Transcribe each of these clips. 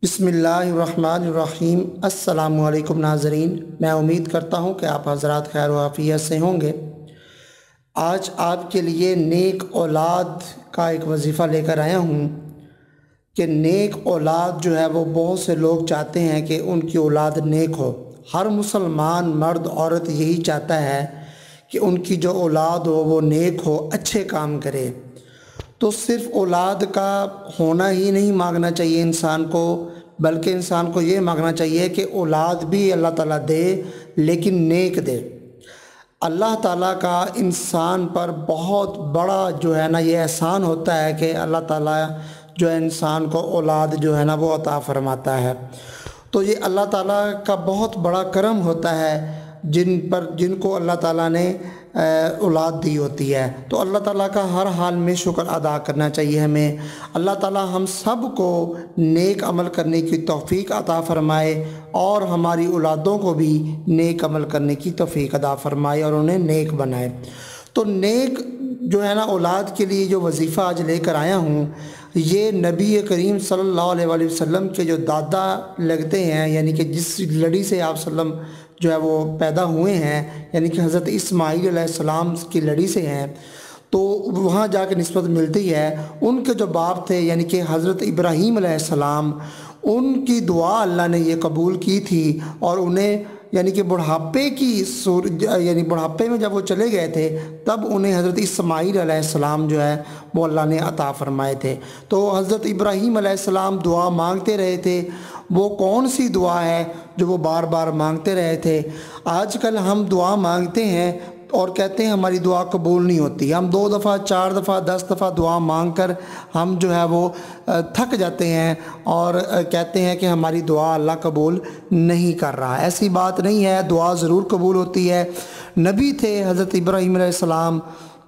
بسم اللہ الرحمن الرحیم۔ السلام علیکم ناظرین، میں امید کرتا ہوں کہ آپ حضرات خیر و عافیت سے ہوں گے۔ آج آپ کے لیے نیک اولاد کا ایک وظیفہ لے کر آیا ہوں کہ نیک اولاد جو ہے وہ بہت سے لوگ چاہتے ہیں کہ ان کی اولاد نیک ہو۔ ہر مسلمان مرد عورت یہی چاہتا ہے کہ ان کی جو اولاد ہو وہ نیک ہو، اچھے کام کرے۔ تو صرف اولاد کا ہونا ہی نہیں مانگنا چاہیے انسان کو، بلکہ انسان کو یہ مانگنا چاہیے کہ اولاد بھی اللہ تعالیٰ دے لیکن نیک دے۔ اللہ تعالیٰ کا انسان پر بہت بڑا جو ہے نا یہ احسان ہوتا ہے کہ اللہ تعالیٰ جو ہے انسان کو اولاد جو ہے نا وہ عطا فرماتا ہے۔ تو یہ اللہ تعالیٰ کا بہت بڑا کرم ہوتا ہے جن کو اللہ تعالیٰ نے اولاد دی ہوتی ہے۔ تو اللہ تعالیٰ کا ہر حال میں شکر ادا کرنا چاہیے ہمیں۔ اللہ تعالیٰ ہم سب کو نیک عمل کرنے کی توفیق عطا فرمائے اور ہماری اولادوں کو بھی نیک عمل کرنے کی توفیق عطا فرمائے اور انہیں نیک بنائے۔ تو نیک جو ہے نا اولاد کے لیے جو وظیفہ آج لے کر آیا ہوں، یہ نبی کریم صلی اللہ علیہ وآلہ وسلم کے جو دادا لگتے ہیں، یعنی کہ جس لڑی سے آپ صلی اللہ علیہ وسلم جو ہے وہ پیدا ہوئے ہیں، یعنی کہ حضرت اسماعیل علیہ السلام کی لڑی سے ہیں، تو وہاں جا کے نسبت ملتی ہے۔ ان کے جو باپ تھے یعنی کہ حضرت ابراہیم علیہ السلام، ان کی دعا اللہ نے یہ قبول کی تھی اور انہیں یعنی کہ بڑھاپے میں جب وہ چلے گئے تھے تب انہیں حضرت اسماعیل علیہ السلام جو ہے وہ اللہ نے عطا فرمائے تھے۔ تو حضرت ابراہیم علیہ السلام دعا مانگتے رہے تھے۔ وہ کون سی دعا ہے جو وہ بار بار مانگتے رہے تھے؟ آج کل ہم دعا مانگتے ہیں اور کہتے ہیں ہماری دعا قبول نہیں ہوتی۔ ہم 2 دفعہ 4 دفعہ 10 دفعہ دعا مانگ کر ہم جو ہے وہ تھک جاتے ہیں اور کہتے ہیں کہ ہماری دعا اللہ قبول نہیں کر رہا۔ ایسی بات نہیں ہے، دعا ضرور قبول ہوتی ہے۔ نبی تھے حضرت ابراہیم علیہ السلام،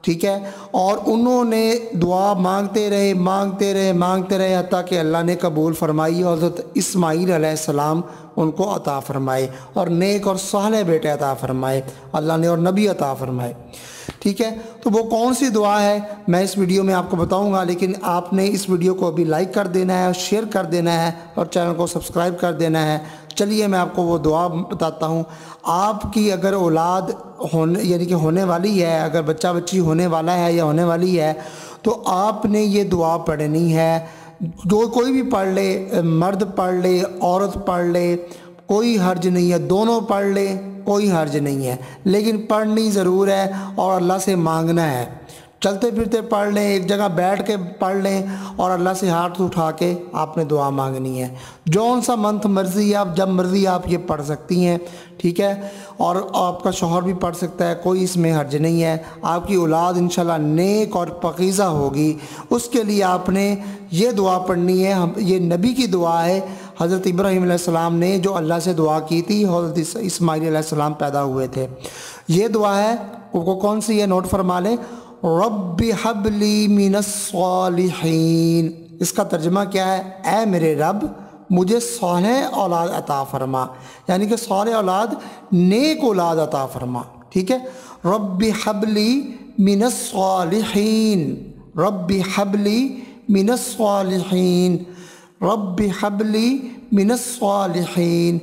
ٹھیک ہے، اور انہوں نے دعا مانگتے رہے حتیٰ کہ اللہ نے قبول فرمائی اور حضرت اسماعیل علیہ السلام ان کو عطا فرمائے اور نیک اور صالح بیٹے عطا فرمائے اللہ نے اور نبی عطا فرمائے، ٹھیک ہے۔ تو وہ کون سی دعا ہے میں اس ویڈیو میں آپ کو بتاؤں گا، لیکن آپ نے اس ویڈیو کو ابھی لائک کر دینا ہے اور شیئر کر دینا ہے اور چینل کو سبسکرائب کر دینا ہے۔ چلیے میں آپ کو وہ دعا بتاتا ہوں۔ آپ کی اگر اولاد یعنی کہ ہونے والی ہے، اگر بچہ بچی ہونے والا ہے یا ہونے والی ہے، تو آپ نے یہ دعا پڑھنی ہے۔ جو کوئی بھی پڑھ لے، مرد پڑھ لے، عورت پڑھ لے، کوئی حرج نہیں ہے، دونوں پڑھ لے کوئی حرج نہیں ہے، لیکن پڑھنی ضرور ہے اور اللہ سے مانگنا ہے۔ چلتے پھرتے پڑھ لیں، ایک جگہ بیٹھ کے پڑھ لیں اور اللہ سے ہاتھ اٹھا کے آپ نے دعا مانگنی ہے۔ جون سا منتھ مرضی آپ جب مرضی آپ یہ پڑھ سکتی ہیں، ٹھیک ہے، اور آپ کا شوہر بھی پڑھ سکتا ہے، کوئی اس میں حرج نہیں ہے۔ آپ کی اولاد انشاءاللہ نیک اور پاکیزہ ہوگی۔ اس کے لیے آپ نے یہ دعا پڑھنی ہے۔ یہ نبی کی دعا ہے، حضرت ابراہیم علیہ السلام نے جو اللہ سے دعا کی تھی، حضرت اسماعیل علیہ السلام پیدا ہوئے تھے۔ یہ دعا ہے، وہ کون سی ہے نوٹ فرما لیں، رب حب لی من الصالحین۔ اس کا ترجمہ کیا ہے؟ اے میرے رب مجھے صالح اولاد عطا فرما، یعنی کہ صالح اولاد، نیک اولاد عطا فرما، ٹھیک ہے۔ رب حب لی من الصالحین، رب حب لی من الصالحین، رب حب لی من الصالحین،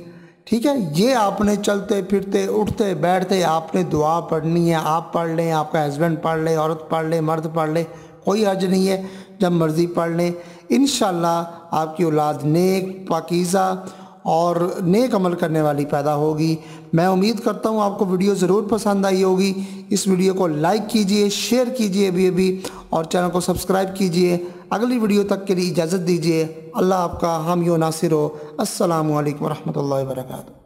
ٹھیک ہے۔ یہ آپ نے چلتے پھرتے اٹھتے بیٹھتے آپ نے دعا پڑھنی ہے۔ آپ پڑھ لیں، آپ کا ہسبینڈ پڑھ لے، عورت پڑھ لے، مرد پڑھ لے، کوئی حرج نہیں ہے، جب مرضی پڑھ لیں۔ انشاءاللہ آپ کی اولاد نیک، پاکیزہ اور نیک عمل کرنے والی پیدا ہوگی۔ میں امید کرتا ہوں آپ کو ویڈیو ضرور پسند آئی ہوگی۔ اس ویڈیو کو لائک کیجئے، شیئر کیجئے ابھی اور چینل کو سبسکرائب کیجئے۔ اگلی ویڈیو تک کے لیے اجازت دیجئے۔ اللہ آپ کا حامی و ناصر ہو۔ السلام علیکم ورحمۃ اللہ وبرکاتہ۔